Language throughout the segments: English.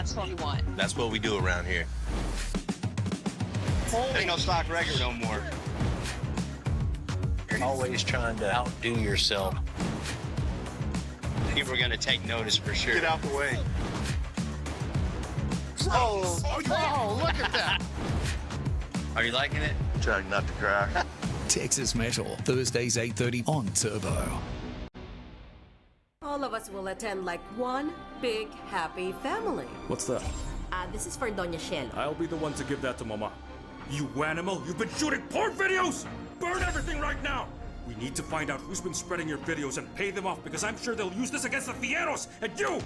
That's what we want. That's what we do around here. Ain't no stock record no more. Always trying to outdo yourself. People are gonna take notice for sure. Get out the way. Oh, look at that. Are you liking it? Trying not to crack. Texas Metal, Thursdays 8:30 on Turbo. All of us will attend like one big happy family. What's that? This is for Doña Shell. I'll be the one to give that to Mama. You animal, you've been shooting porn videos! Burn everything right now! We need to find out who's been spreading your videos and pay them off because I'm sure they'll use this against the Fieros and you!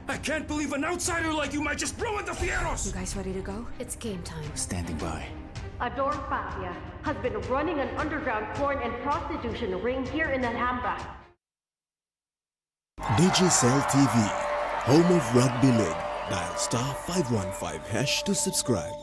I can't believe an outsider like you might just ruin the Fieros! You guys ready to go? It's game time. Standing by. Adorn Patia has been running an underground porn and prostitution ring here in Alhambra. Digicel TV, home of Rugby League. Dial star 515# to subscribe.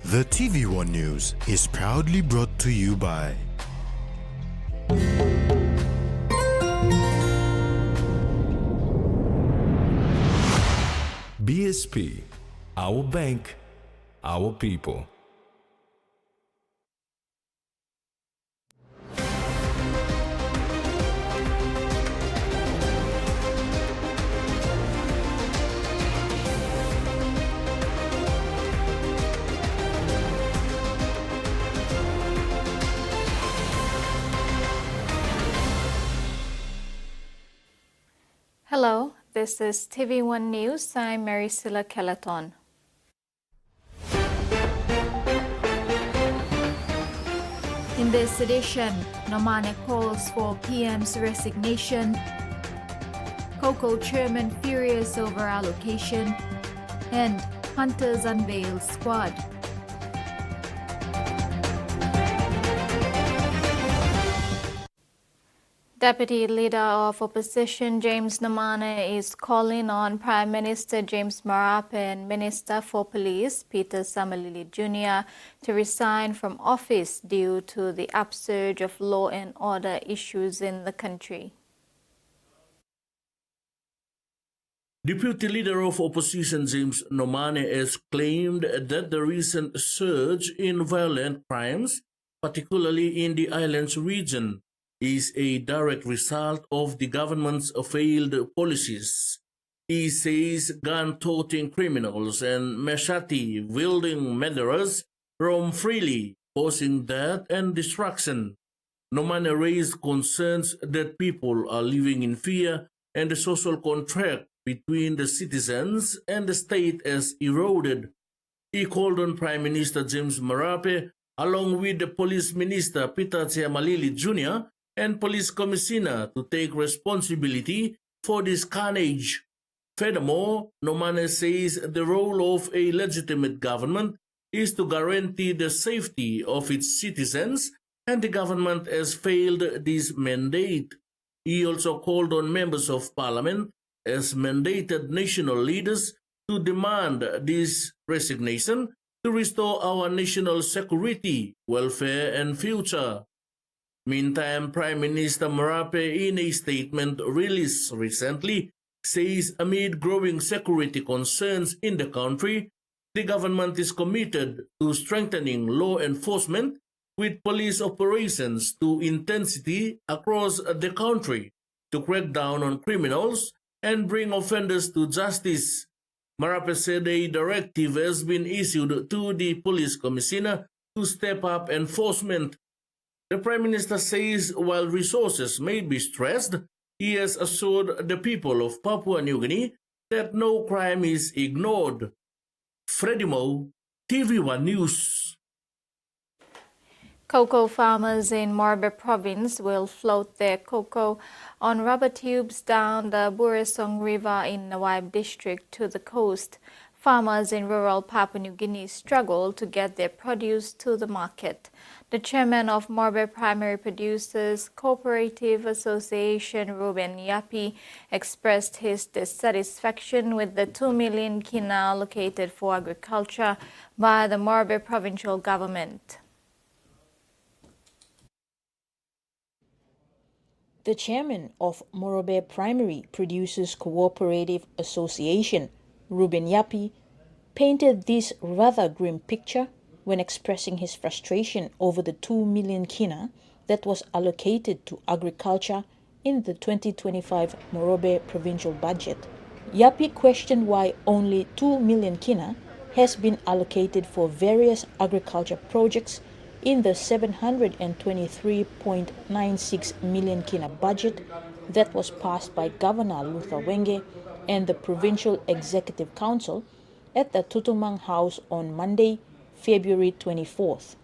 The TVWAN News is proudly brought to you by BSP, our bank, our people. Hello, this is TV1 News. I'm Maricela Calaton. In this edition, Nomane calls for PM's resignation, Coco chairman furious over allocation, and Hunters unveil squad. Deputy Leader of Opposition James Nomane is calling on Prime Minister James Marape and Minister for Police Peter Samalili Jr. to resign from office due to the upsurge of law and order issues in the country. Deputy Leader of Opposition James Nomane has claimed that the recent surge in violent crimes, particularly in the islands region, is a direct result of the government's failed policies. He says gun-toting criminals and machete-wielding murderers roam freely, causing death and destruction. Nomane raised concerns that people are living in fear and the social contract between the citizens and the state has eroded. He called on Prime Minister James Marape, along with the Police Minister Peter Samalili Jr., and Police Commissioner to take responsibility for this carnage. Furthermore, Nomane says the role of a legitimate government is to guarantee the safety of its citizens, and the government has failed this mandate. He also called on members of parliament as mandated national leaders to demand this resignation to restore our national security, welfare, and future. Meantime, Prime Minister Marape, in a statement released recently, says amid growing security concerns in the country, the government is committed to strengthening law enforcement with police operations to intensity across the country to crack down on criminals and bring offenders to justice. Marape said a directive has been issued to the Police Commissioner to step up enforcement. The Prime Minister says while resources may be stressed, he has assured the people of Papua New Guinea that no crime is ignored. Freddie Mo, TV1 News. Cocoa farmers in Morbe province will float their cocoa on rubber tubes down the Buresong River in Nawaib district to the coast. Farmers in rural Papua New Guinea struggle to get their produce to the market. The chairman of Morbe Primary Producers Cooperative Association, Ruben Yapi, expressed his dissatisfaction with the 2 million kina allocated for agriculture by the Morbe provincial government. The chairman of Morbe Primary Producers Cooperative Association, Ruben Yapi, painted this rather grim picture when expressing his frustration over the 2 million kina that was allocated to agriculture in the 2025 Morbe provincial budget. Yapi questioned why only 2 million kina has been allocated for various agriculture projects in the 723.96 million kina budget that was passed by Governor Luther Wenge and the Provincial Executive Council at the Tutumang House on Monday, February 24th.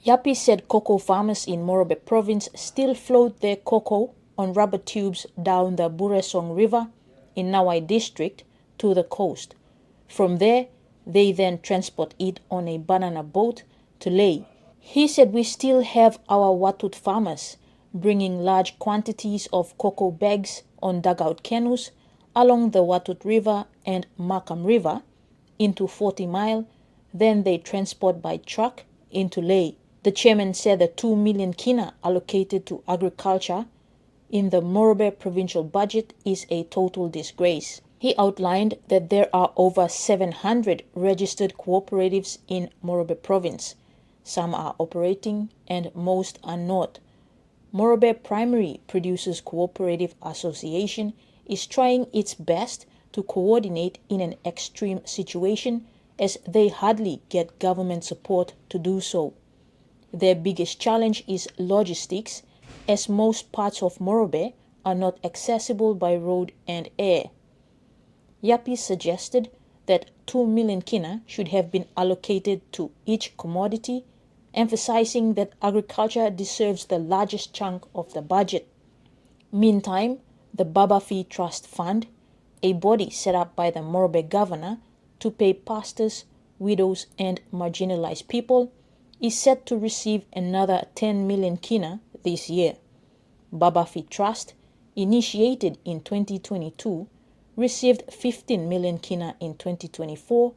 Yapi said cocoa farmers in Morbe province still float their cocoa on rubber tubes down the Buresong River in Nawai district to the coast. From there, they then transport it on a banana boat to Lae. He said we still have our Watut farmers bringing large quantities of cocoa bags on dugout canoes along the Watut River and Makam River into 40 Mile, then they transport by truck into Lae. The chairman said the 2 million kina allocated to agriculture in the Morbe provincial budget is a total disgrace. He outlined that there are over 700 registered cooperatives in Morbe province. Some are operating and most are not. Morbe Primary Producers Cooperative Association is trying its best to coordinate in an extreme situation as they hardly get government support to do so. Their biggest challenge is logistics, as most parts of Morbe are not accessible by road and air. Yapi suggested that 2 million kina should have been allocated to each commodity, emphasizing that agriculture deserves the largest chunk of the budget. Meantime, the Baba Fee Trust Fund, a body set up by the Morbe governor to pay pastors, widows and marginalized people, is set to receive another 10 million kina this year. Baba Fee Trust, initiated in 2022, received 15 million kina in 2024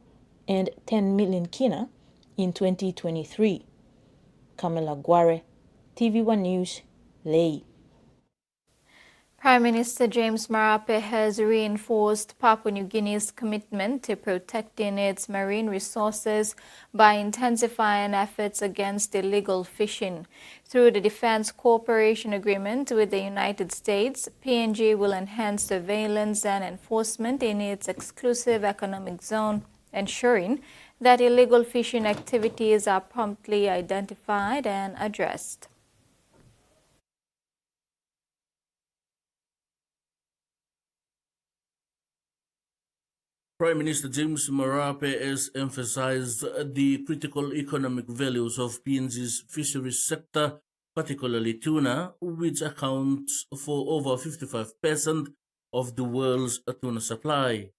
and 10 million kina in 2023. Kamala Guare, TV1 News, Lae. Prime Minister James Marape has reinforced Papua New Guinea's commitment to protecting its marine resources by intensifying efforts against illegal fishing. Through the Defense Cooperation Agreement with the United States, PNG will enhance surveillance and enforcement in its exclusive economic zone, ensuring that illegal fishing activities are promptly identified and addressed. Prime Minister James Marape has emphasized the critical economic values of PNG's fisheries sector, particularly tuna, which accounts for over 55% of the world's tuna supply.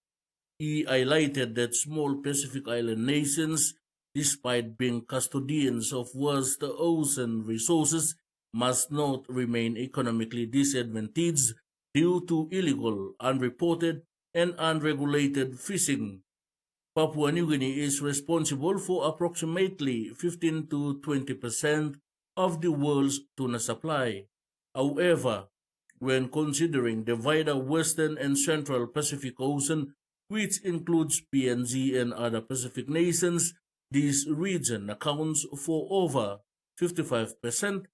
He highlighted that small Pacific Island nations, despite being custodians of vast ocean resources, must not remain economically disadvantaged due to illegal, unreported, and unregulated fishing. Papua New Guinea is responsible for approximately 15 to 20% of the world's tuna supply. However, when considering the wider Western and Central Pacific Ocean, which includes PNG and other Pacific nations, this region accounts for over 55%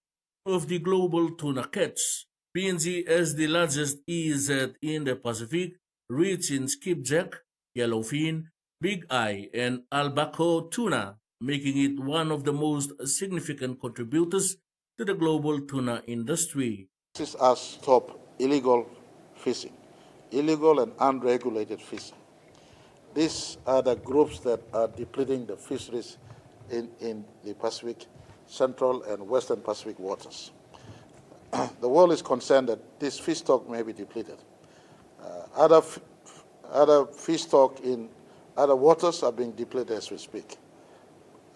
of the global tuna catch. PNG has the largest EEZ in the Pacific, rich in skipjack, yellowfin, big eye, and albacore tuna, making it one of the most significant contributors to the global tuna industry. This is us stop illegal fishing. illegal and unregulated fishing. These are the groups that are depleting the fisheries in the Pacific, Central and Western Pacific waters. The world is concerned that this fish stock may be depleted. Other fish stock in other waters are being depleted as we speak.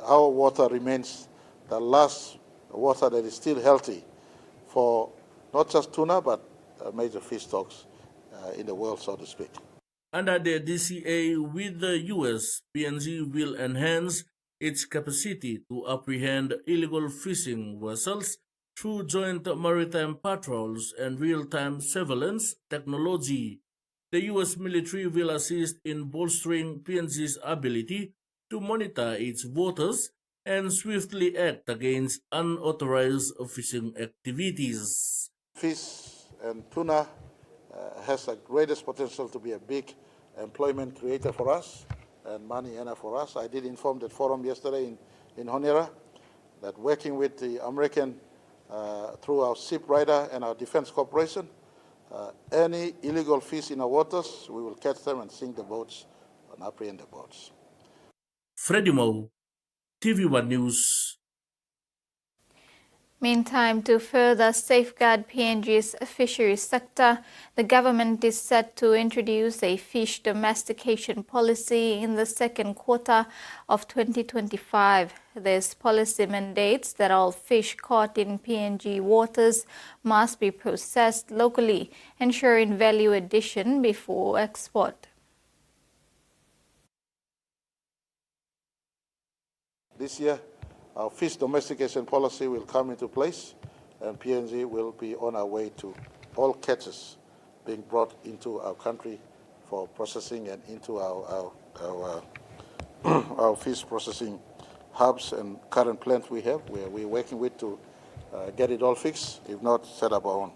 Our water remains the last water that is still healthy for not just tuna, but major fish stocks in the world, so to speak. Under the DCA with the U.S., PNG will enhance its capacity to apprehend illegal fishing vessels through joint maritime patrols and real-time surveillance technology. The U.S. military will assist in bolstering PNG's ability to monitor its waters and swiftly act against unauthorized fishing activities. Fish and tuna has the greatest potential to be a big employment creator for us and money earner for us. I did inform that forum yesterday in Honiara that working with the American through our ship rider and our defense corporation, any illegal fish in our waters, we will catch them and sink the boats and apprehend the boats. Freddie Mo, TVWAN News. Meantime, to further safeguard PNG's fisheries sector, the government is set to introduce a fish domestication policy in the second quarter of 2025. This policy mandates that all fish caught in PNG waters must be processed locally, ensuring value addition before export. This year, our fish domestication policy will come into place, and PNG will be on our way to all catches being brought into our country for processing and into our fish processing hubs and current plants we have, where we're working with to get it all fixed, if not set up our own.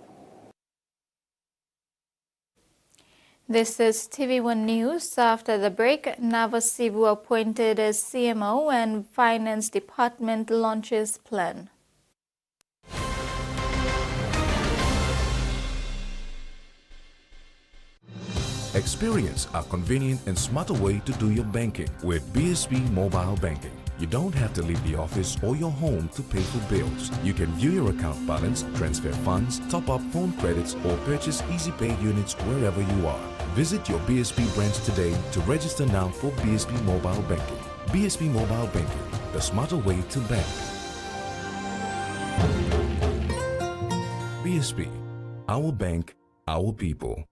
This is TV1 News. After the break, Navasivu appointed as CMO and Finance Department launches plan. Experience a convenient and smarter way to do your banking with BSB Mobile Banking. You don't have to leave the office or your home to pay for bills. You can view your account balance, transfer funds, top up phone credits, or purchase EasyPay units wherever you are. Visit your BSB branch today to register now for BSB Mobile Banking. BSB Mobile Banking, the smarter way to bank. BSB, our bank, our people.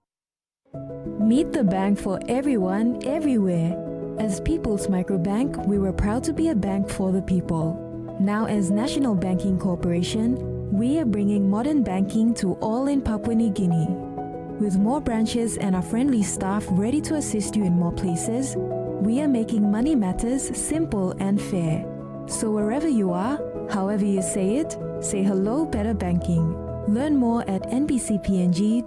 Meet the bank for everyone, everywhere. As People's Microbank, we were proud to be a bank for the people. Now as National Banking Corporation, we are bringing modern banking to all in Papua New Guinea. With more branches and our friendly staff ready to assist you in more places, we are making money matters simple and fair. So wherever you are, however you say it, say hello better banking. Learn more at nbcpng.com.pg.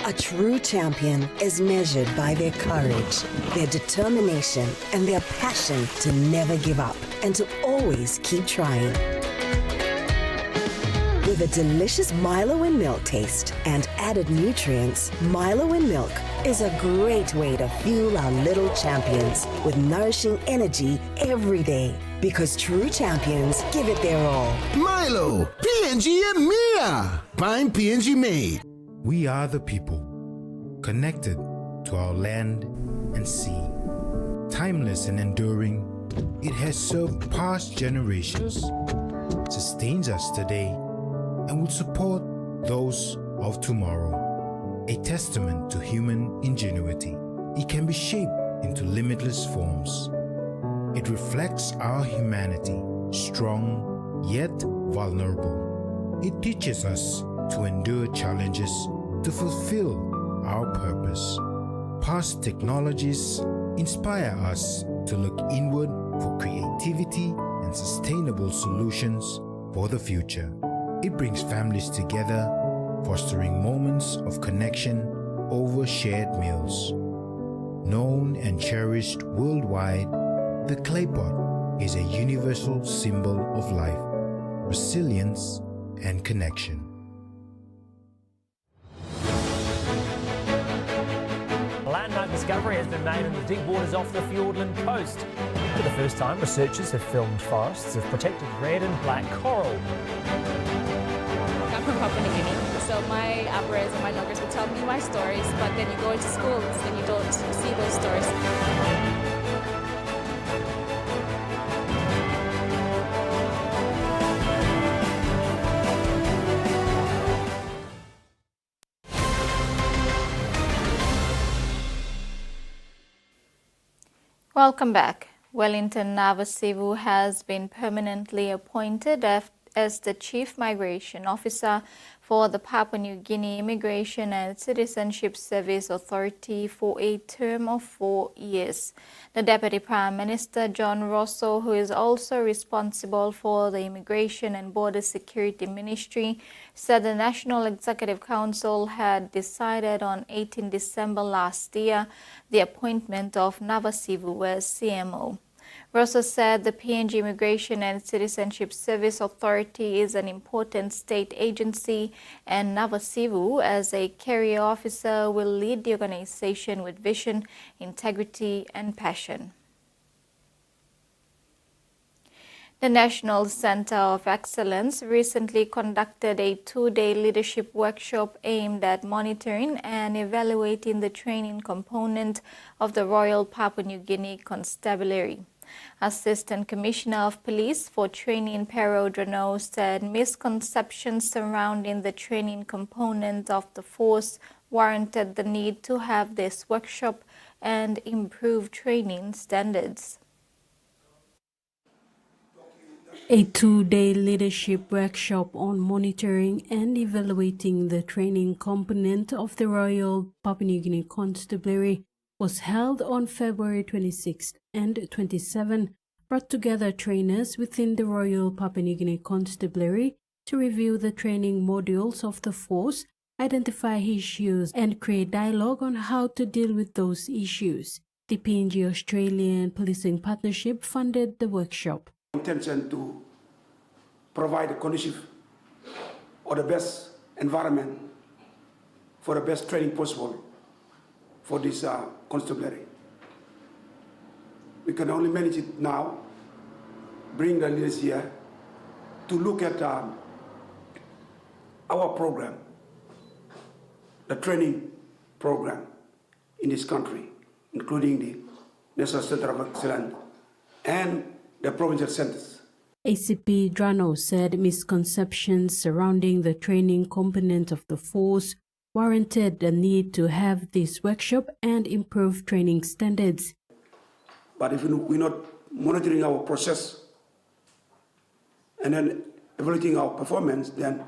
A true champion is measured by their courage, their determination, and their passion to never give up and to always keep trying. With a delicious Milo in milk taste and added nutrients, Milo in milk is a great way to fuel our little champions with nourishing energy every day. Because true champions give it their all. Milo, PNG and Mia. Find PNG made. We are the people, connected to our land and sea. Timeless and enduring, it has served past generations, sustains us today, and will support those of tomorrow. A testament to human ingenuity. It can be shaped into limitless forms. It reflects our humanity, strong yet vulnerable. It teaches us to endure challenges to fulfill our purpose. Past technologies inspire us to look inward for creativity and sustainable solutions for the future. It brings families together, fostering moments of connection over shared meals. Known and cherished worldwide, the clay pot is a universal symbol of life, resilience, and connection. discovery has been made in the deep waters off the Fiordland coast. For the first time, researchers have filmed forests of protected red and black coral. I'm from Papua New Guinea, so my operators and my loggers will tell me my stories, but then you go into schools and you don't see those stories. Welcome back. Wellington Navasivu has been permanently appointed as the Chief Migration Officer for the Papua New Guinea Immigration and Citizenship Service Authority for a term of 4 years. The Deputy Prime Minister, John Rosso, who is also responsible for the Immigration and Border Security Ministry, said the National Executive Council had decided on 18 December last year the appointment of Navasivu as CMO. Rosso said the PNG Immigration and Citizenship Service Authority is an important state agency, and Navasivu, as a career officer, will lead the organization with vision, integrity, and passion. The National Center of Excellence recently conducted a 2-day leadership workshop aimed at monitoring and evaluating the training component of the Royal Papua New Guinea Constabulary. Assistant Commissioner of Police for Training Pero Drano said misconceptions surrounding the training component of the force warranted the need to have this workshop and improve training standards. A 2-day leadership workshop on monitoring and evaluating the training component of the Royal Papua New Guinea Constabulary was held on February 26 and 27, brought together trainers within the Royal Papua New Guinea Constabulary to review the training modules of the force, identify issues, and create dialogue on how to deal with those issues. The PNG Australian Policing Partnership funded the workshop. Intention to provide a conducive or the best environment for the best training possible for this constabulary. We can only manage it now, bring the leaders here to look at our program, the training program in this country, including the National Center of Excellence and the provincial centers. ACP Drano said misconceptions surrounding the training component of the force warranted the need to have this workshop and improve training standards. But if we're not monitoring our process and then evaluating our performance, then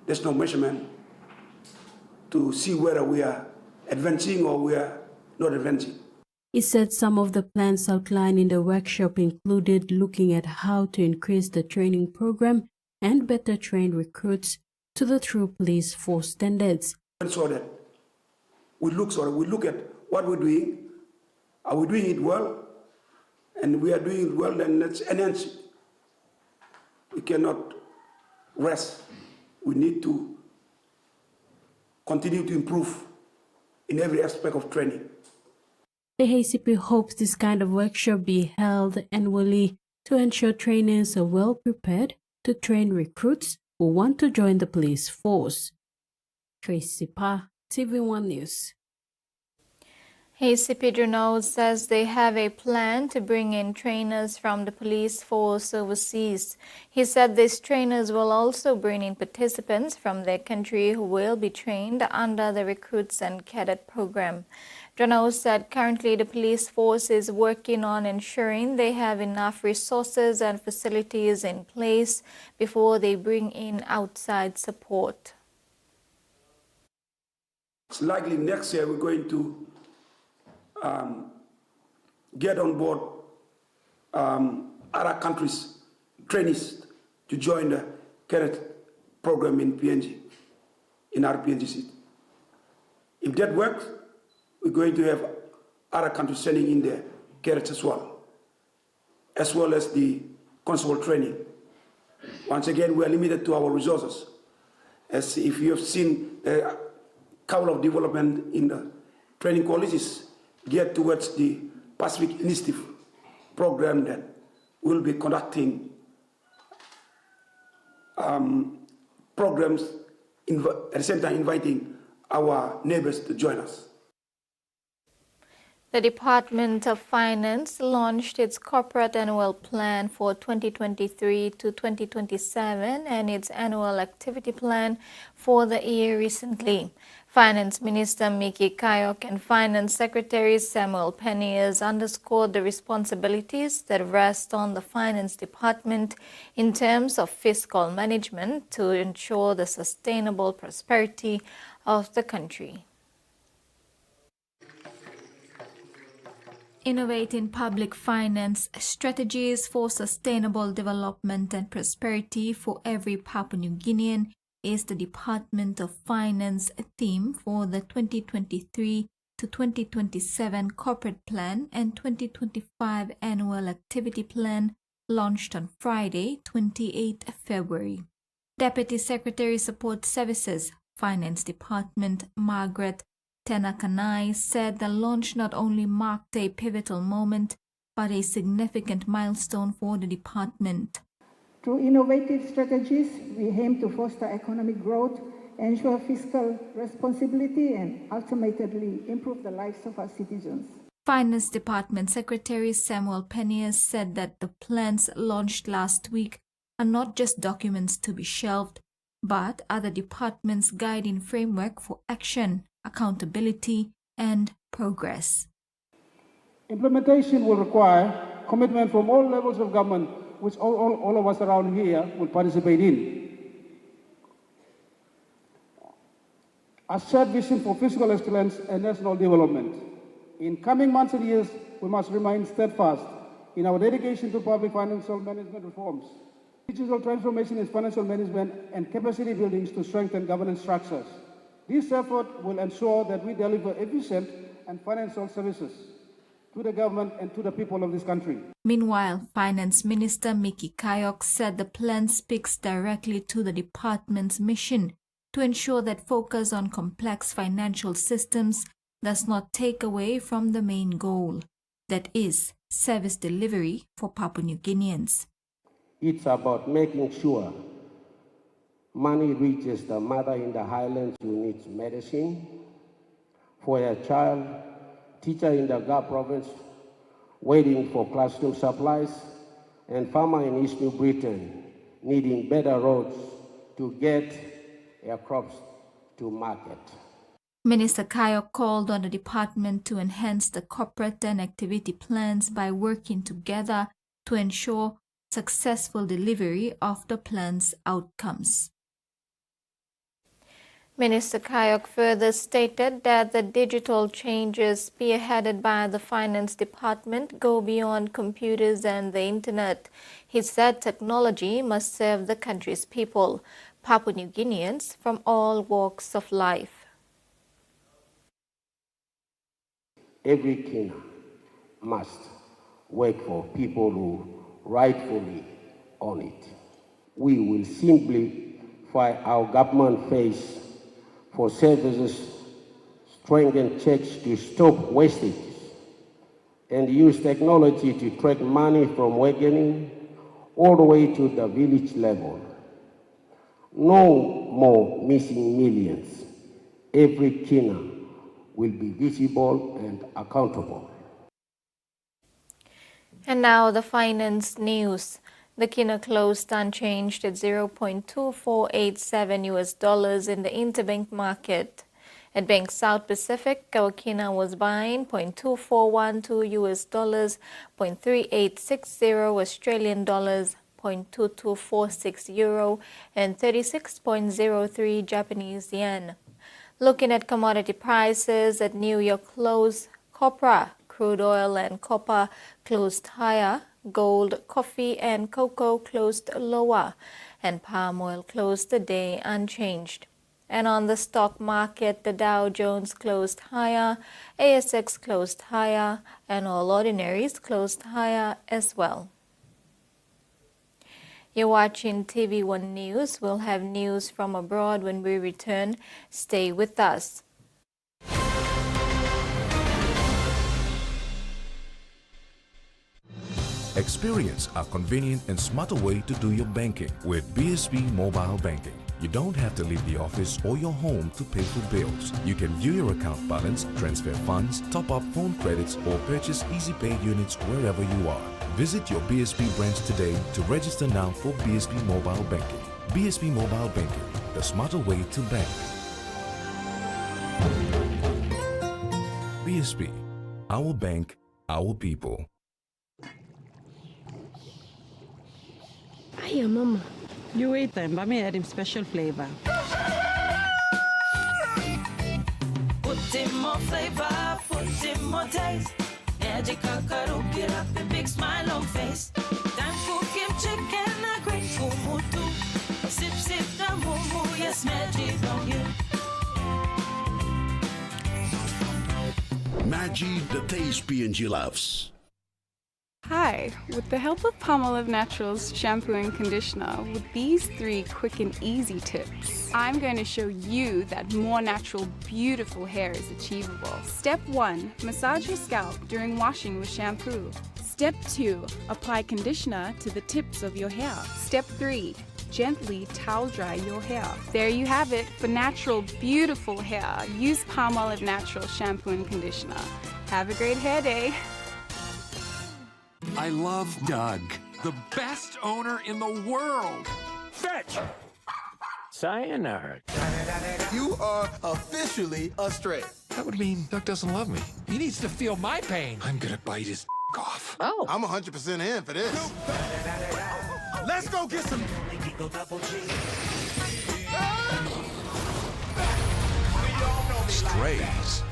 there's no measurement to see whether we are advancing or we are not advancing. He said some of the plans outlined in the workshop included looking at how to increase the training program and better train recruits to the true police force standards. So that we look at what we're doing. Are we doing it well? And we are doing it well, then let's enhance it. We cannot rest. We need to continue to improve in every aspect of training. The ACP hopes this kind of workshop be held annually to ensure trainers are well prepared to train recruits who want to join the police force. Tracy Pa, TVWAN News. ACP Drano says they have a plan to bring in trainers from the police force overseas. He said these trainers will also bring in participants from their country who will be trained under the Recruits and Cadet program. Drano said currently the police force is working on ensuring they have enough resources and facilities in place before they bring in outside support. It's likely next year we're going to get on board other countries' trainees to join the cadet program in PNG, in our PNG seat. If that works, we're going to have other countries sending in their cadets as well as the constable training. Once again, we are limited to our resources. As if you have seen a couple of development in the training colleges, geared towards the Pacific Initiative program that will be conducting programs at the same time inviting our neighbors to join us. The Department of Finance launched its corporate annual plan for 2023 to 2027 and its annual activity plan for the year recently. Finance Minister Mickey Kayok and Finance Secretary Samuel Peniers underscored the responsibilities that rest on the Finance Department in terms of fiscal management to ensure the sustainable prosperity of the country. Innovating public finance strategies for sustainable development and prosperity for every Papua New Guinean is the Department of Finance theme for the 2023 to 2027 Corporate Plan and 2025 Annual Activity Plan launched on Friday, 28 February. Deputy Secretary Support Services, Finance Department, Margaret Tenakanai said the launch not only marked a pivotal moment, but a significant milestone for the department. Through innovative strategies, we aim to foster economic growth, ensure fiscal responsibility, and ultimately improve the lives of our citizens. Finance Department Secretary Samuel Peniers said that the plans launched last week are not just documents to be shelved, but are the department's guiding framework for action, accountability, and progress. Implementation will require commitment from all levels of government, which all of us around here will participate in. A shared vision for fiscal excellence and national development. In coming months and years, we must remain steadfast in our dedication to public financial management reforms, digital transformation in financial management, and capacity buildings to strengthen governance structures. This effort will ensure that we deliver efficient and financial services to the government and to the people of this country. Meanwhile, Finance Minister Mickey Kayok said the plan speaks directly to the department's mission to ensure that focus on complex financial systems does not take away from the main goal, that is, service delivery for Papua New Guineans. It's about making sure money reaches the mother in the highlands who needs medicine, for a child, teacher in the Gap province waiting for classroom supplies, and farmer in East New Britain needing better roads to get their crops to market. Minister Kayok called on the department to enhance the corporate and activity plans by working together to ensure successful delivery of the plan's outcomes. Minister Kayok further stated that the digital changes spearheaded by the Finance Department go beyond computers and the Internet. He said technology must serve the country's people, Papua New Guineans from all walks of life. Every Kina must work for people who rightfully own it. We will simplify our government face for services, strengthen checks to stop wastage, and use technology to track money from wagoning all the way to the village level. No more missing millions. Every Kina will be visible and accountable. And now the finance news. The Kina closed unchanged at $0.2487 in the interbank market. At Bank South Pacific, our Kina was buying $0.2412 $0.3860 Australian dollars, $0.2246 euro, and 36.03 Japanese yen. Looking at commodity prices at New York close, copra, crude oil and copper closed higher, gold, coffee and cocoa closed lower, and palm oil closed the day unchanged. And on the stock market, the Dow Jones closed higher, ASX closed higher, and all ordinaries closed higher as well. You're watching TVWAN News. We'll have news from abroad when we return. Stay with us. Experience a convenient and smarter way to do your banking with BSB Mobile Banking. You don't have to leave the office or your home to pay for bills. You can view your account balance, transfer funds, top up phone credits, or purchase Easy Pay units wherever you are. Visit your BSB branch today to register now for BSB Mobile Banking. BSB Mobile Banking, the smarter way to bank. BSB, our bank, our people. Hiya, Mama. You wait then, but me add him special flavor. Put in more flavor, put in more taste. Magic kakaru, get up a big smile on face. Time for him chicken, a great kumutu. Sip, sip, the moo, yes, magic on you. Maggi, the taste PNG loves. Hi, with the help of Palmolive Naturals shampoo and conditioner, with these 3 quick and easy tips, I'm going to show you that more natural, beautiful hair is achievable. Step 1, massage your scalp during washing with shampoo. Step 2, apply conditioner to the tips of your hair. Step 3, gently towel dry your hair. There you have it. For natural, beautiful hair, use Palmolive Naturals shampoo and conditioner. Have a great hair day. I love Doug, the best owner in the world. Fetch! Sayonara. You are officially a stray. That would mean Doug doesn't love me. He needs to feel my pain. I'm gonna bite his off. Oh. I'm 100% in for this. Let's go get some. Strays.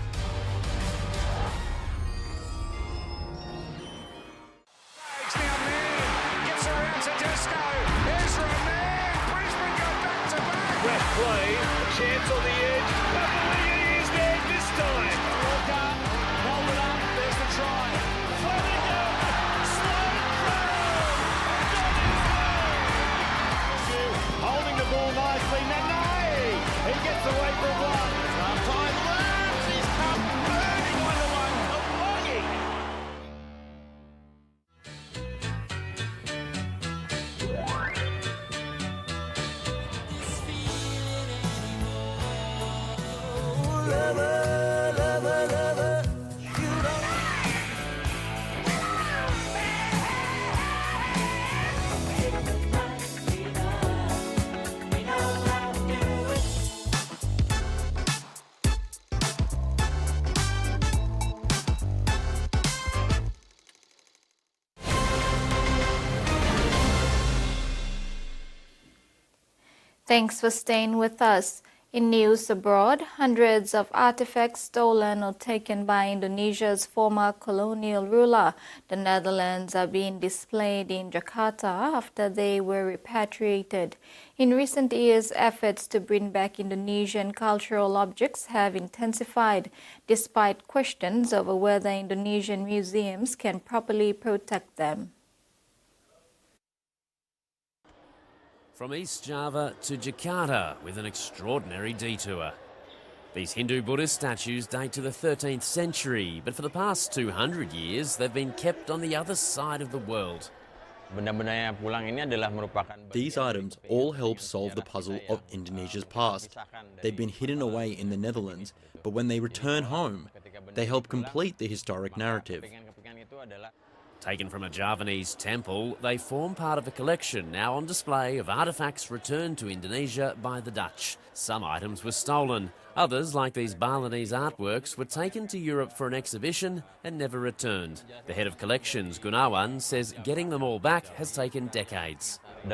Play, a chance on the edge. Papali'i is there this time. Walker, hold it up. There's the try. Floating up, slow through. Holding the ball nicely. Nanai, he gets away from one. Time lands. He's come burning on the one. Kalongi. Thanks for staying with us. In news abroad, hundreds of artifacts stolen or taken by Indonesia's former colonial ruler, the Netherlands, are being displayed in Jakarta after they were repatriated. In recent years, efforts to bring back Indonesian cultural objects have intensified, despite questions over whether Indonesian museums can properly protect them. From East Java to Jakarta with an extraordinary detour. These Hindu Buddhist statues date to the 13th century, but for the past 200 years they've been kept on the other side of the world. These items all help solve the puzzle of Indonesia's past. They've been hidden away in the Netherlands, but when they return home, they help complete the historic narrative. Taken from a Javanese temple, they form part of a collection now on display of artefacts returned to Indonesia by the Dutch. Some items were stolen. Others, like these Balinese artworks, were taken to Europe for an exhibition and never returned. The head of collections, Gunawan, says getting them all back has taken decades. For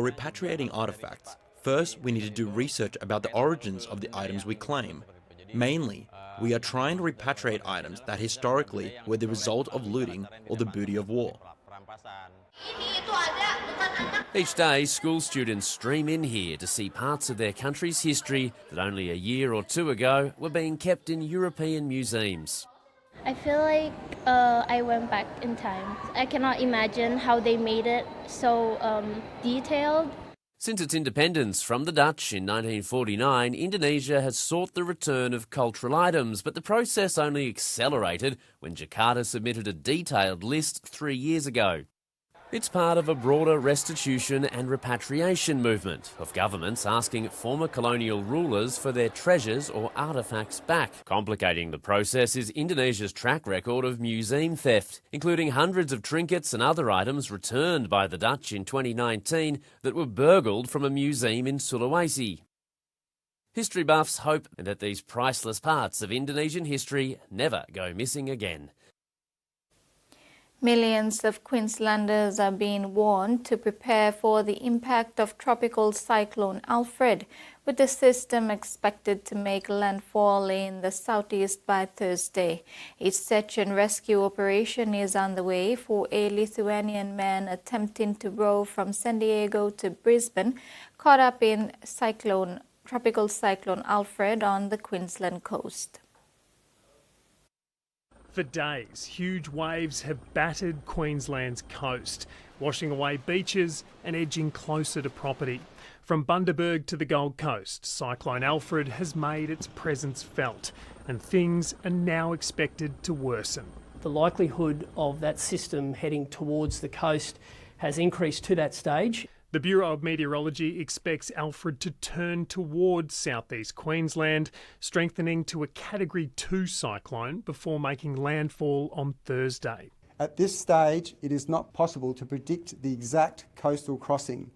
repatriating artefacts, first we need to do research about the origins of the items we claim. Mainly, we are trying to repatriate items that historically were the result of looting or the booty of war. Each day, school students stream in here to see parts of their country's history that only a year or two ago were being kept in European museums. I feel like I went back in time. I cannot imagine how they made it so detailed. Since its independence from the Dutch in 1949, Indonesia has sought the return of cultural items, but the process only accelerated when Jakarta submitted a detailed list 3 years ago. It's part of a broader restitution and repatriation movement of governments asking former colonial rulers for their treasures or artefacts back. Complicating the process is Indonesia's track record of museum theft, including hundreds of trinkets and other items returned by the Dutch in 2019 that were burgled from a museum in Sulawesi. History buffs hope that these priceless parts of Indonesian history never go missing again. Millions of Queenslanders are being warned to prepare for the impact of tropical cyclone Alfred, with the system expected to make landfall in the southeast by Thursday. A search and rescue operation is underway for a Lithuanian man attempting to row from San Diego to Brisbane, caught up in tropical cyclone Alfred on the Queensland coast. For days, huge waves have battered Queensland's coast, washing away beaches and edging closer to property. From Bundaberg to the Gold Coast, Cyclone Alfred has made its presence felt, and things are now expected to worsen. The likelihood of that system heading towards the coast has increased to that stage. The Bureau of Meteorology expects Alfred to turn towards southeast Queensland, strengthening to a Category 2 cyclone before making landfall on Thursday. At this stage, it is not possible to predict the exact coastal crossing,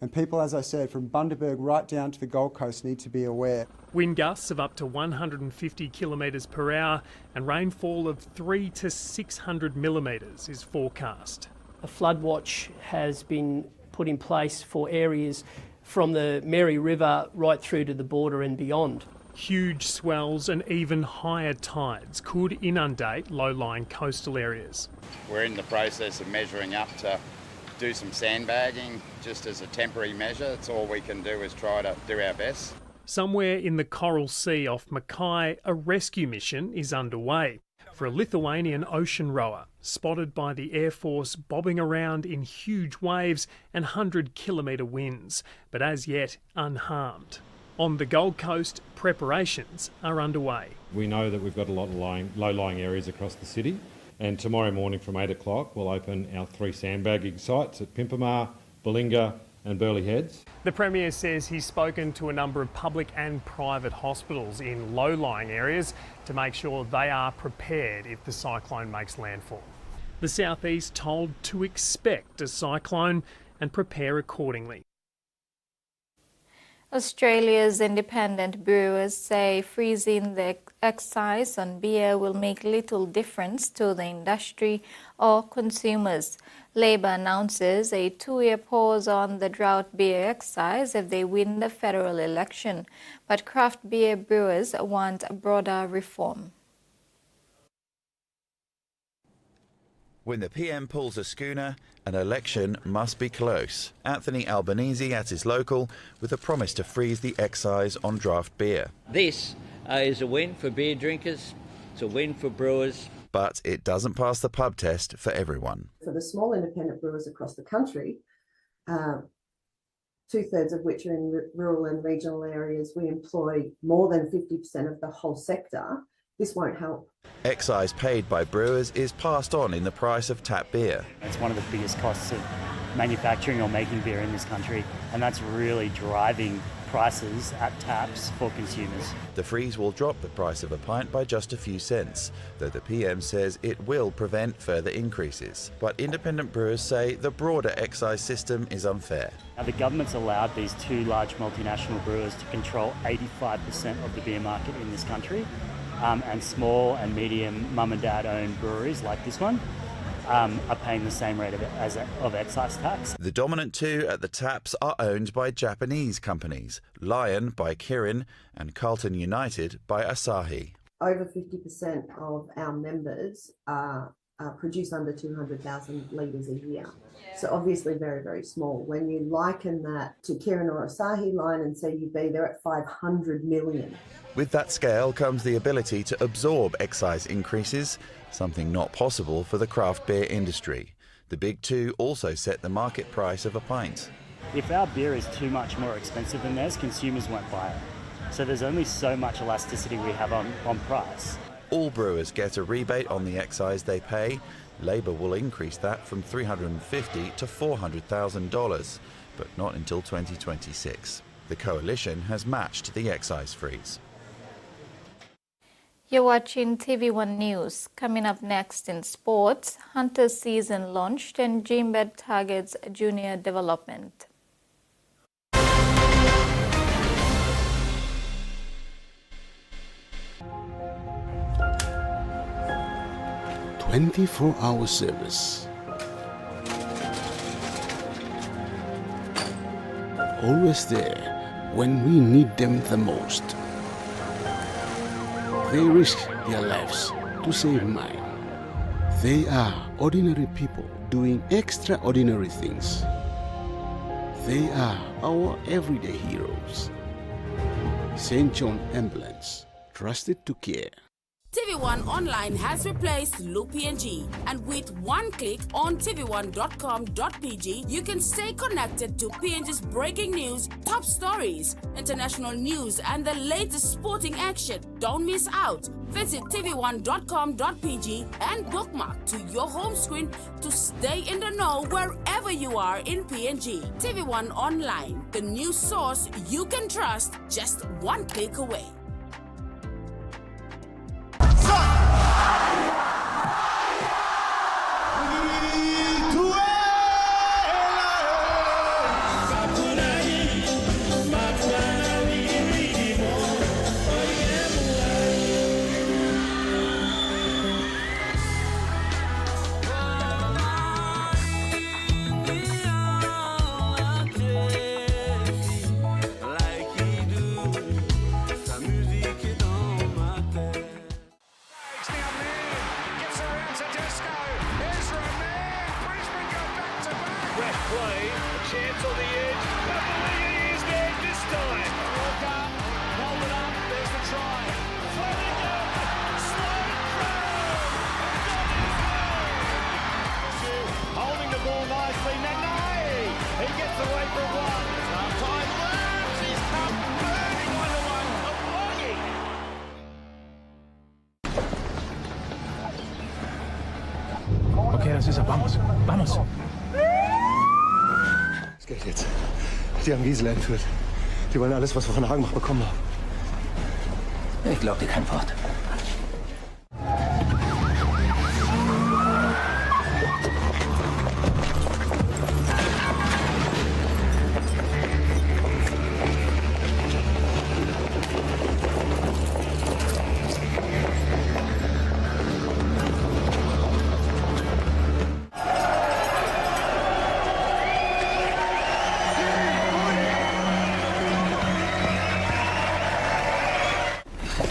and people, as I said, from Bundaberg right down to the Gold Coast need to be aware. Wind gusts of up to 150 kilometres per hour and rainfall of 300 to 600 millimetres is forecast. A flood watch has been put in place for areas from the Mary River right through to the border and beyond. Huge swells and even higher tides could inundate low-lying coastal areas. We're in the process of measuring up to do some sandbagging just as a temporary measure. That's all we can do is try to do our best. Somewhere in the Coral Sea off Mackay, a rescue mission is underway for a Lithuanian ocean rower spotted by the Air Force bobbing around in huge waves and 100-kilometre winds, but as yet unharmed. On the Gold Coast, preparations are underway. We know that we've got a lot of low-lying areas across the city, and tomorrow morning from 8 o'clock we'll open our 3 sandbagging sites at Pimpamar, Balinga and Burleigh Heads. The Premier says he's spoken to a number of public and private hospitals in low-lying areas to make sure they are prepared if the cyclone makes landfall. The southeast told to expect a cyclone and prepare accordingly. Australia's independent brewers say freezing the excise on beer will make little difference to the industry or consumers. Labor announces a 2-year pause on the drought beer excise if they win the federal election, but craft beer brewers want broader reform. When the PM pulls a schooner, an election must be close. Anthony Albanese at his local with a promise to freeze the excise on draft beer. This is a win for beer drinkers, it's a win for brewers. But it doesn't pass the pub test for everyone. For the small independent brewers across the country, 2/3 of which are in rural and regional areas, we employ more than 50% of the whole sector. This won't help. Excise paid by brewers is passed on in the price of tap beer. It's one of the biggest costs of manufacturing or making beer in this country, and that's really driving prices at taps for consumers. The freeze will drop the price of a pint by just a few cents, though the PM says it will prevent further increases. But independent brewers say the broader excise system is unfair. Now, the government's allowed these 2 large multinational brewers to control 85% of the beer market in this country, and small and medium mum and dad owned breweries like this one are paying the same rate of excise tax. The dominant 2 at the taps are owned by Japanese companies, Lion by Kirin and Carlton United by Asahi. Over 50% of our members produce under 200,000 litres a year. So obviously very, very small. When you liken that to Kirin or Asahi, Lion and CUB, they're at 500 million. With that scale comes the ability to absorb excise increases, something not possible for the craft beer industry. The big 2 also set the market price of a pint. If our beer is too much more expensive than theirs, consumers won't buy it. So there's only so much elasticity we have on price. All brewers get a rebate on the excise they pay. Labor will increase that from $350,000 to $400,000, but not until 2026. The coalition has matched the excise freeze. You're watching TV1 News. Coming up next in sports, Hunters season launched and Jimbet targets junior development. 24-hour service. Always there when we need them the most. They risk their lives to save mine. They are ordinary people doing extraordinary things. They are our everyday heroes. St. John Ambulance, trusted to care. TV1 Online has replaced Loop PNG, and with one click on tv1.com.pg, you can stay connected to PNG's breaking news, top stories, international news, and the latest sporting action. Don't miss out. Visit tv1.com.pg and bookmark to your home screen to stay in the know wherever you are in PNG. TV1 Online, the news source you can trust, just one click away. Okay, das ist er. Vamos. Vamos. Das Geld jetzt. Die haben Gisela entführt. Die wollen alles, was wir von Hagenbach bekommen haben. Ich glaub dir kein Wort.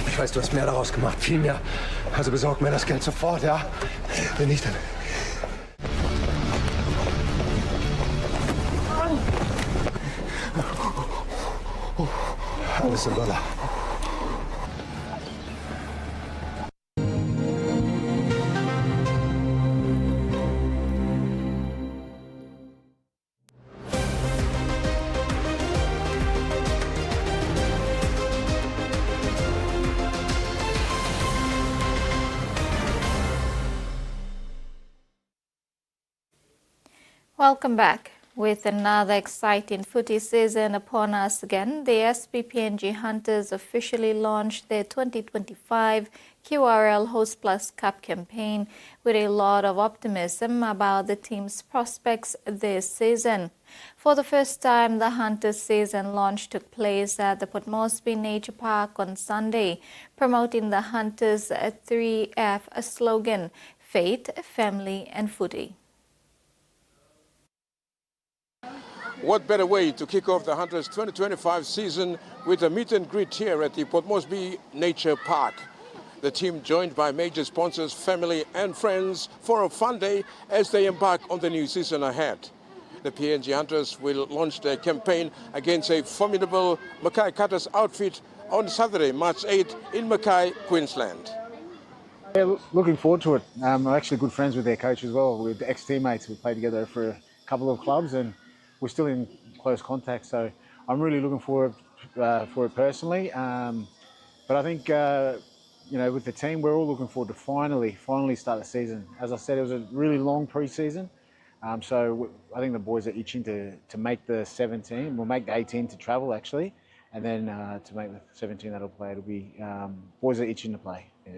Ich weiß, du hast mehr daraus gemacht, viel mehr. Also besorg mir das Geld sofort, ja? Wenn nicht, dann... Alles im Dollar. Welcome back. With another exciting footy season upon us again, the PNG Hunters officially launched their 2025 QRL Host Plus Cup campaign with a lot of optimism about the team's prospects this season. For the first time, the Hunters season launch took place at the Port Moresby Nature Park on Sunday, promoting the Hunters' 3F slogan, Faith, Family and Footy. What better way to kick off the Hunters 2025 season with a meet and greet here at the Port Moresby Nature Park. The team joined by major sponsors, family and friends for a fun day as they embark on the new season ahead. The PNG Hunters will launch their campaign against a formidable Mackay Cutters outfit on Saturday, March 8 in Mackay, Queensland. Yeah, looking forward to it. I'm actually good friends with their coach as well, with ex-teammates. We played together for a couple of clubs and we're still in close contact. So I'm really looking forward for it personally. But I think, with the team, we're all looking forward to finally start the season. As I said, it was a really long pre-season. So I think the boys are itching to make the 17. We'll make the 18 to travel, actually. And then to make the 17 that'll play, it'll be boys are itching to play. Yeah,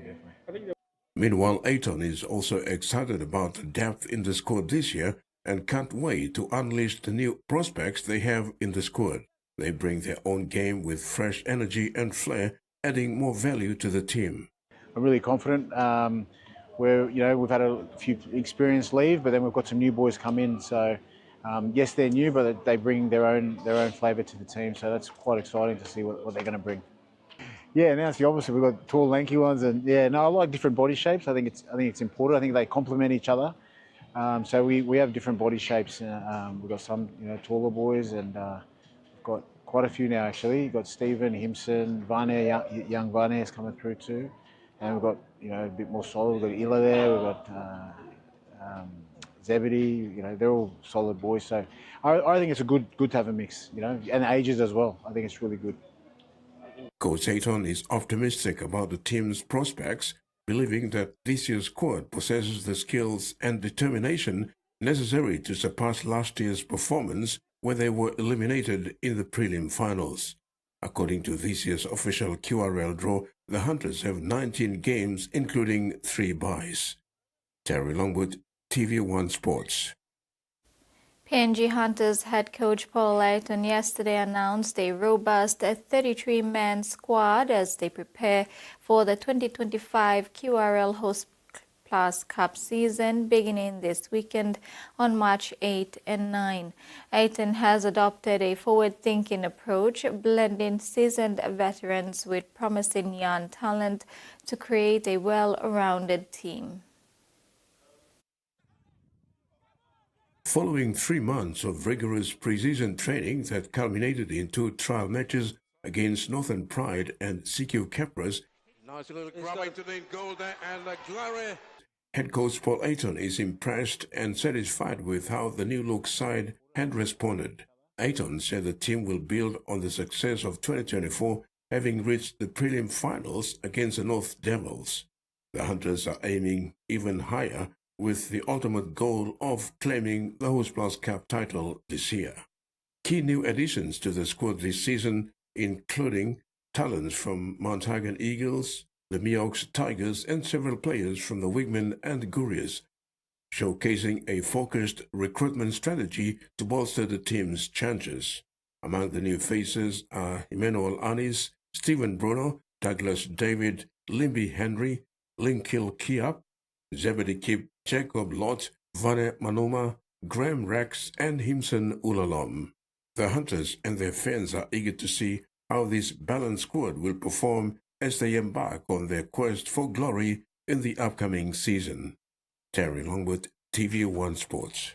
definitely. Meanwhile, Ayton is also excited about the depth in the squad this year and can't wait to unleash the new prospects they have in the squad. They bring their own game with fresh energy and flair, adding more value to the team. I'm really confident. We've had a few experienced leave, but then we've got some new boys come in. So yes, they're new, but they bring their own flavour to the team. So that's quite exciting to see what they're going to bring. Yeah, now it's the opposite. We've got tall, lanky ones, and I like different body shapes. I think it's important. I think they complement each other. So we have different body shapes. We've got some taller boys, and we've got quite a few now actually. We've got Stephen, Himson, Varney, young Varney is coming through too, and we've got a bit more solid. We've got Ila there. We've got Zebedee. They're all solid boys. So I think it's good to have a mix. And ages as well. I think it's really good. Coach Ayton is optimistic about the team's prospects, believing that this year's squad possesses the skills and determination necessary to surpass last year's performance when they were eliminated in the prelim finals. According to this year's official QRL draw, the Hunters have 19 games, including 3 byes. Terry Longwood, TV1 Sports. PNG Hunters head coach Paul Ayton yesterday announced a robust 33-man squad as they prepare for the 2025 QRL Host Plus Cup season beginning this weekend on March 8 and 9. Ayton has adopted a forward-thinking approach, blending seasoned veterans with promising young talent to create a well-rounded team. Following 3 months of rigorous pre-season training that culminated in 2 trial matches against Northern Pride and CQ Capras, nice little grab into the goal there, and Glory. Head coach Paul Ayton is impressed and satisfied with how the new-look side had responded. Ayton said the team will build on the success of 2024, having reached the prelim finals against the North Devils. The Hunters are aiming even higher, with the ultimate goal of claiming the Host Plus Cup title this year. Key new additions to the squad this season, including talents from Mount Hagen Eagles, the Miox Tigers, and several players from the Wigmen and Gurias, showcasing a focused recruitment strategy to bolster the team's chances. Among the new faces are Emmanuel Anis, Stephen Bruno, Douglas David, Limby Henry, Linkil Kiap, Zebedee Kip, Jacob Lott, Vane Manoma, Graham Rex, and Himson Ulalom. The Hunters and their fans are eager to see how this balanced squad will perform as they embark on their quest for glory in the upcoming season. Terry Longwood, TV1 Sports.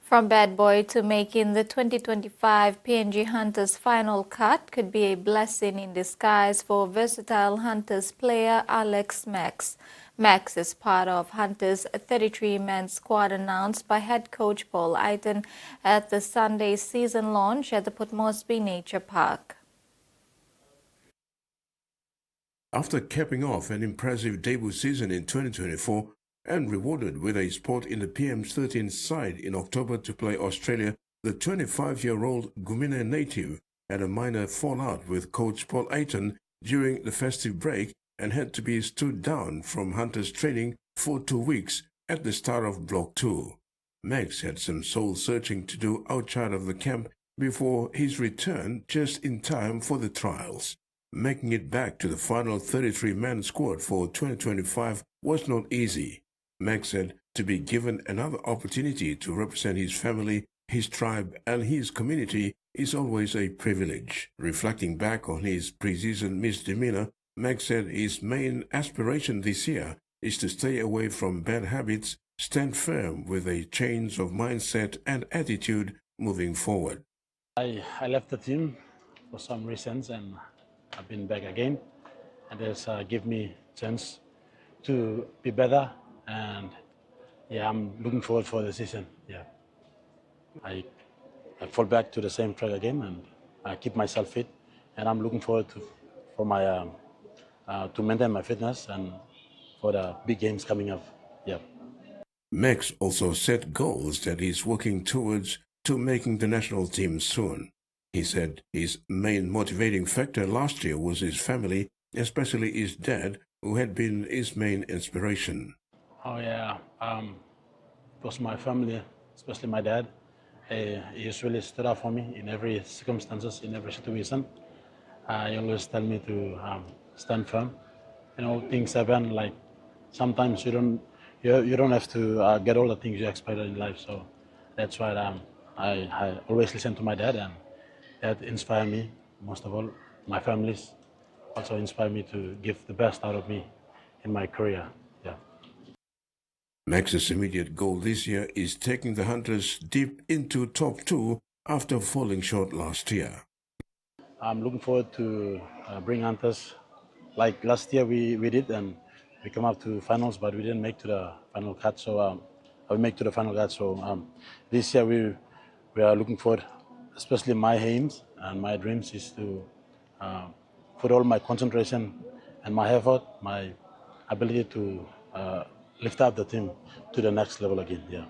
From bad boy to making the 2025 PNG Hunters final cut could be a blessing in disguise for versatile Hunters player Alex Max. Max is part of Hunters' 33-man squad announced by head coach Paul Ayton at the Sunday season launch at the Port Moresby Nature Park. After capping off an impressive debut season in 2024 and rewarded with a spot in the PM's 13th side in October to play Australia, the 25-year-old Gumina native had a minor fallout with coach Paul Ayton during the festive break and had to be stood down from Hunters training for 2 weeks at the start of Block 2. Max had some soul-searching to do outside of the camp before his return just in time for the trials. Making it back to the final 33-man squad for 2025 was not easy. Max said to be given another opportunity to represent his family, his tribe, and his community is always a privilege. Reflecting back on his pre-season misdemeanor, Max said his main aspiration this year is to stay away from bad habits, stand firm with a change of mindset and attitude moving forward. I left the team for some reasons and I've been back again, and this give me a chance to be better, and I'm looking forward for the season. I fall back to the same track again and keep myself fit. And I'm looking forward to maintain my fitness and for the big games coming up. Yeah. Max also set goals that he's working towards to making the national team soon. He said his main motivating factor last year was his family, especially his dad, who had been his main inspiration. Oh yeah, it was my family, especially my dad. He usually stood up for me in every circumstances, in every situation. He always tell me to stand firm. You know, things happen, like sometimes you don't have to get all the things you expected in life. So that's why I always listen to my dad, and that inspired me. Most of all, my families also inspire me to give the best out of me in my career. Yeah. Max's immediate goal this year is taking the Hunters deep into top 2 after falling short last year. I'm looking forward to bring Hunters like last year we did, and we come up to finals, but we didn't make to the final cut. So we make to the final cut. So this year we are looking forward, especially my aims and my dreams is to put all my concentration and my effort, my ability to lift up the team to the next level again. Yeah.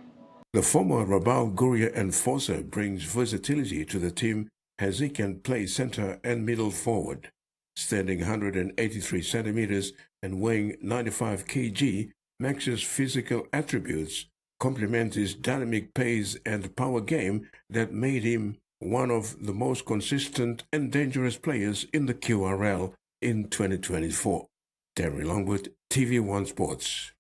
The former Rabaul Gurrier enforcer brings versatility to the team as he can play center and middle forward. Standing 183 centimeters and weighing 95 kg, Max's physical attributes complement his dynamic pace and power game that made him one of the most consistent and dangerous players in the QRL in 2024. Terry Longwood, TV1 Sports.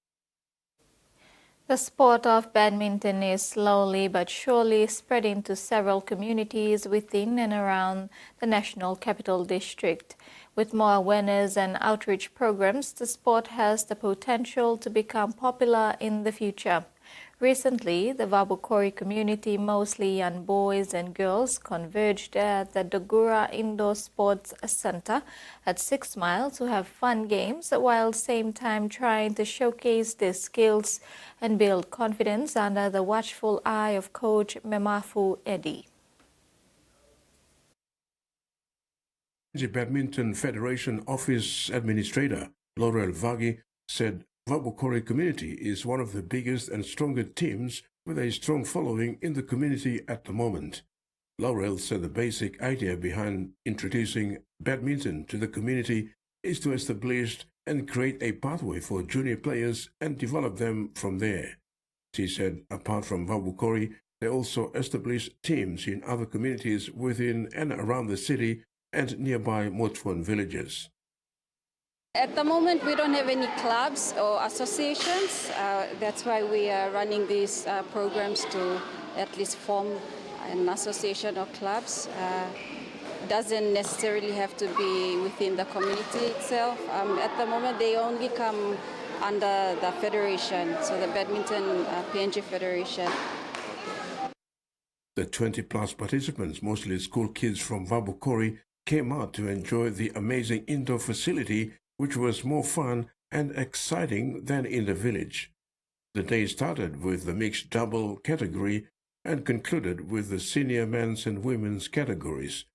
The sport of badminton is slowly but surely spreading to several communities within and around the National Capital District. With more awareness and outreach programs, the sport has the potential to become popular in the future. Recently, the Wabukori community, mostly young boys and girls, converged at the Dogura Indoor Sports Center at 6 Mile to have fun games while same time trying to showcase their skills and build confidence under the watchful eye of Coach Memafu Eddy. The Badminton Federation Office Administrator Laurel Vagi said Wabukori community is one of the biggest and strongest teams with a strong following in the community at the moment. Laurel said the basic idea behind introducing badminton to the community is to establish and create a pathway for junior players and develop them from there. She said apart from Wabukori, they also established teams in other communities within and around the city and nearby Motuan villages. At the moment, we don't have any clubs or associations. That's why we are running these programs to at least form an association or clubs. Doesn't necessarily have to be within the community itself. At the moment, they only come under the federation, so the Badminton PNG Federation. The 20-plus participants, mostly school kids from Wabukori, came out to enjoy the amazing indoor facility, which was more fun and exciting than in the village. The day started with the mixed double category and concluded with the senior men's and women's categories.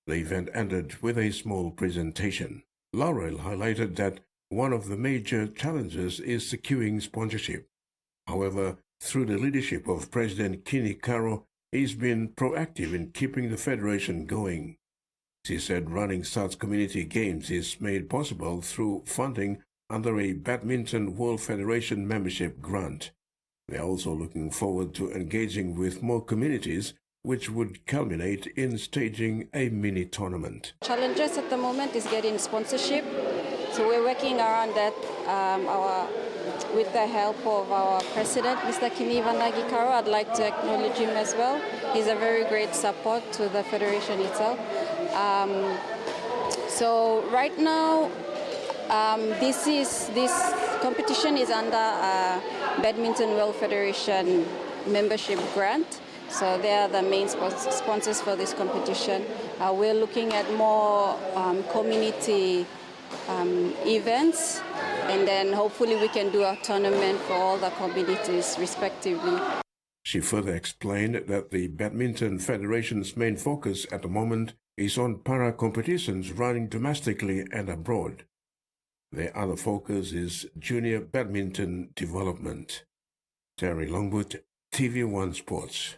The event ended with a small presentation. Laurel highlighted that one of the major challenges is securing sponsorship. However, through the leadership of President Kini Karo, he's been proactive in keeping the federation going. She said running such community games is made possible through funding under a Badminton World Federation membership grant. They are also looking forward to engaging with more communities, which would culminate in staging a mini tournament. Challenges at the moment is getting sponsorship. So we're working around that with the help of our president, Mr. Kini Karo. I'd like to acknowledge him as well. He's a very great support to the federation itself. So right now, this competition is under Badminton World Federation membership grant. So they are the main sponsors for this competition. We're looking at more community events, and then hopefully we can do a tournament for all the communities respectively. She further explained that the Badminton Federation's main focus at the moment is on para-competitions running domestically and abroad. Their other focus is junior badminton development. Terry Longwood, TV1 Sports.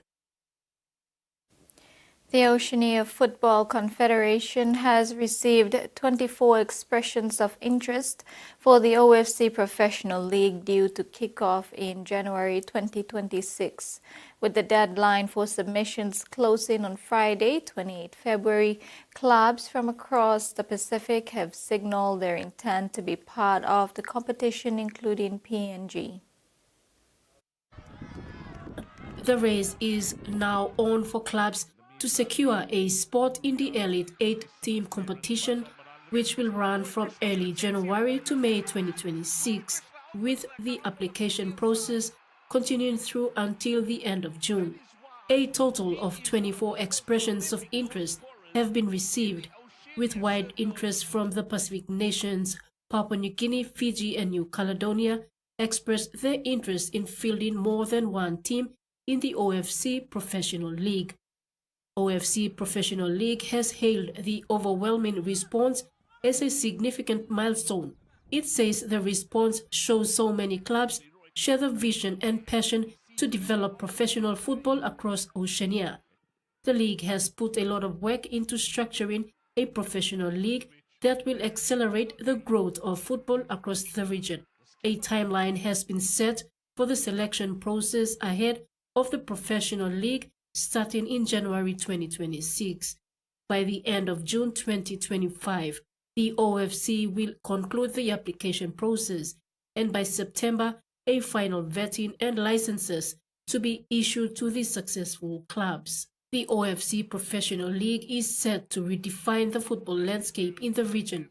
The Oceania Football Confederation has received 24 expressions of interest for the OFC Professional League due to kick-off in January 2026. With the deadline for submissions closing on Friday, 28 February, clubs from across the Pacific have signaled their intent to be part of the competition, including PNG. The race is now on for clubs to secure a spot in the Elite 8-team competition, which will run from early January to May 2026, with the application process continuing through until the end of June. A total of 24 expressions of interest have been received, with wide interest from the Pacific nations. Papua New Guinea, Fiji and New Caledonia expressed their interest in fielding more than one team in the OFC Professional League. OFC Professional League has hailed the overwhelming response as a significant milestone. It says the response shows so many clubs share the vision and passion to develop professional football across Oceania. The league has put a lot of work into structuring a professional league that will accelerate the growth of football across the region. A timeline has been set for the selection process ahead of the professional league starting in January 2026. By the end of June 2025, the OFC will conclude the application process, and by September, a final vetting and licenses to be issued to the successful clubs. The OFC Professional League is set to redefine the football landscape in the region,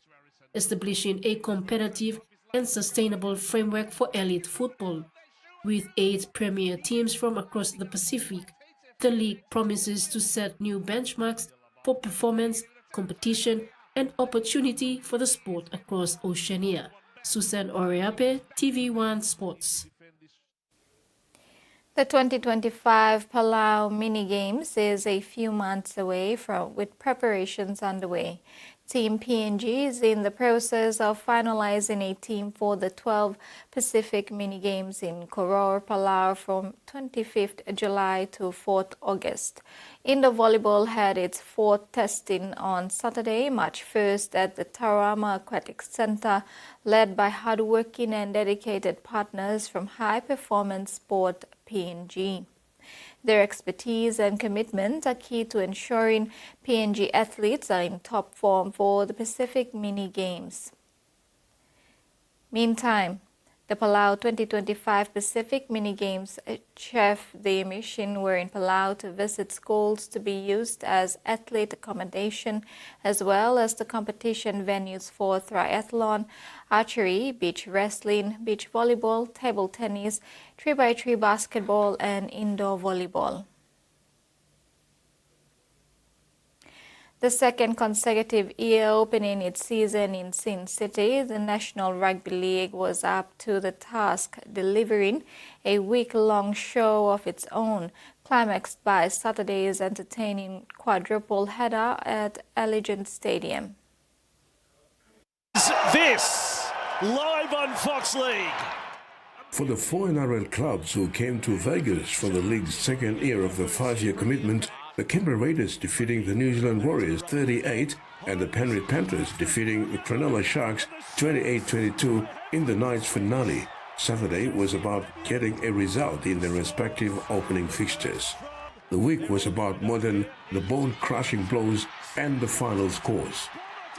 establishing a competitive and sustainable framework for elite football. With 8 premier teams from across the Pacific, the league promises to set new benchmarks for performance, competition, and opportunity for the sport across Oceania. Susan Oreape, TV1 Sports. The 2025 Palau Mini Games is a few months away with preparations underway. Team PNG is in the process of finalizing a team for the 12 Pacific Mini Games in Koror, Palau from 25th July to 4th August. Indoor volleyball had its 4th testing on Saturday, March 1st at the Taurama Aquatic Center, led by hardworking and dedicated partners from High Performance Sport PNG. Their expertise and commitment are key to ensuring PNG athletes are in top form for the Pacific Mini Games. Meantime, the Palau 2025 Pacific Mini Games Chef the mission were in Palau to visit schools to be used as athlete accommodation, as well as the competition venues for triathlon, archery, beach wrestling, beach volleyball, table tennis, 3x3 basketball, and indoor volleyball. The second consecutive year opening its season in Sin City, the National Rugby League was up to the task, delivering a week-long show of its own, climaxed by Saturday's entertaining quadruple header at Allegiant Stadium. This live on Fox League. For the 4 NRL clubs who came to Vegas for the league's second year of the 5-year commitment, the Canberra Raiders defeating the New Zealand Warriors 38 and the Penrith Panthers defeating the Cronulla Sharks 28-22 in the night's finale. Saturday was about getting a result in their respective opening fixtures. The week was about more than the bone-crushing blows and the final scores.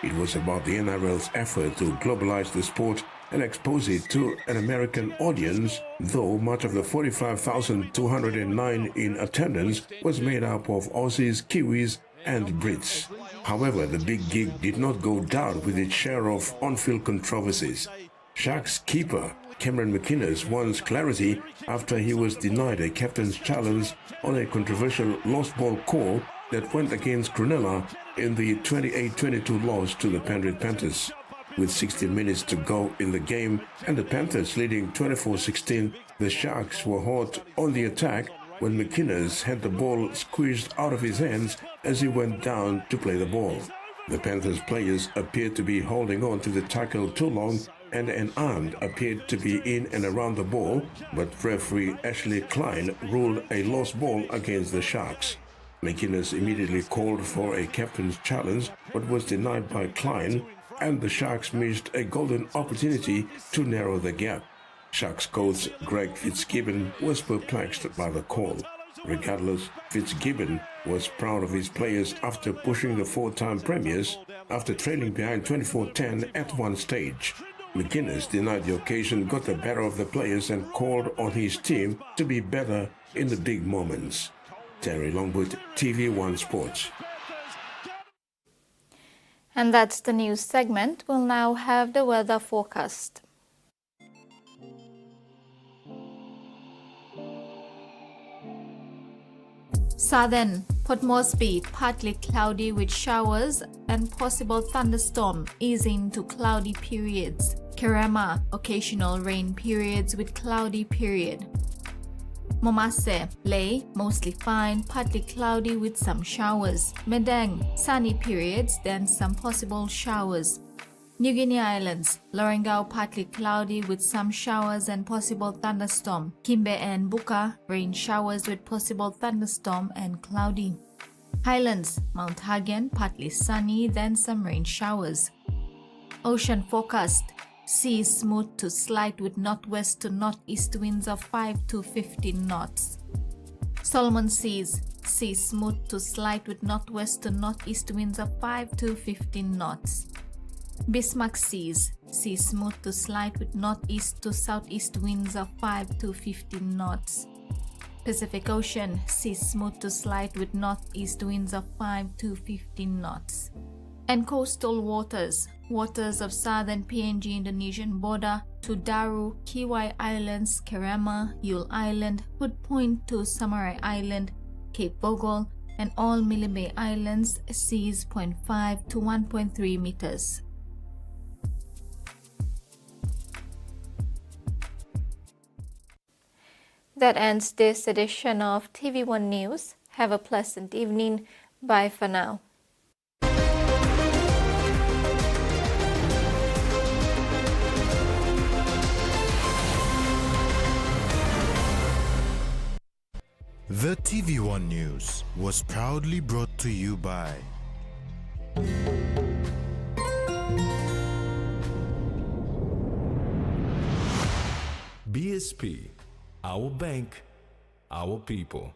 It was about the NRL's effort to globalize the sport and expose it to an American audience, though much of the 45,209 in attendance was made up of Aussies, Kiwis and Brits. However, the big gig did not go down with its share of on-field controversies. Sharks keeper Cameron McInnes wants clarity after he was denied a captain's challenge on a controversial lost ball call that went against Cronulla in the 28-22 loss to the Penrith Panthers. With 60 minutes to go in the game and the Panthers leading 24-16, the Sharks were hot on the attack when McInnes had the ball squeezed out of his hands as he went down to play the ball. The Panthers players appeared to be holding on to the tackle too long, and an arm appeared to be in and around the ball, but referee Ashley Klein ruled a lost ball against the Sharks. McInnes immediately called for a captain's challenge, but was denied by Klein, and the Sharks missed a golden opportunity to narrow the gap. Sharks coach Greg Fitzgibbon was perplexed by the call. Regardless, Fitzgibbon was proud of his players after pushing the four-time premiers after trailing behind 24-10 at one stage. McInnes denied the occasion, got the better of the players and called on his team to be better in the big moments. Terry Longwood, TV1 Sports. And that's the news segment. We'll now have the weather forecast. Southern Port Moresby, partly cloudy with showers and possible thunderstorm, easing to cloudy periods. Kerema, occasional rain periods with cloudy period. Momase, Ley, mostly fine, partly cloudy with some showers. Medang, sunny periods, then some possible showers. New Guinea Islands, Lorengau, partly cloudy with some showers and possible thunderstorm. Kimbe and Buka, rain showers with possible thunderstorm and cloudy. Highlands, Mount Hagen, partly sunny, then some rain showers. Ocean forecast, seas smooth to slight with northwest to northeast winds of 5 to 15 knots. Solomon Seas, seas smooth to slight with northwest to northeast winds of 5 to 15 knots. Bismarck Seas, seas smooth to slight with northeast to southeast winds of 5 to 15 knots. Pacific Ocean, seas smooth to slight with northeast winds of 5 to 15 knots. And coastal waters, waters of southern PNG Indonesian border to Daru, Kiwai Islands, Kerema, Yule Island, Hood Point to Samarai Island, Cape Bogle, and all Milne Islands, seas 0.5 to 1.3 meters. That ends this edition of TV1 News. Have a pleasant evening. Bye for now. The TV1 News was proudly brought to you by BSP, our bank, our people.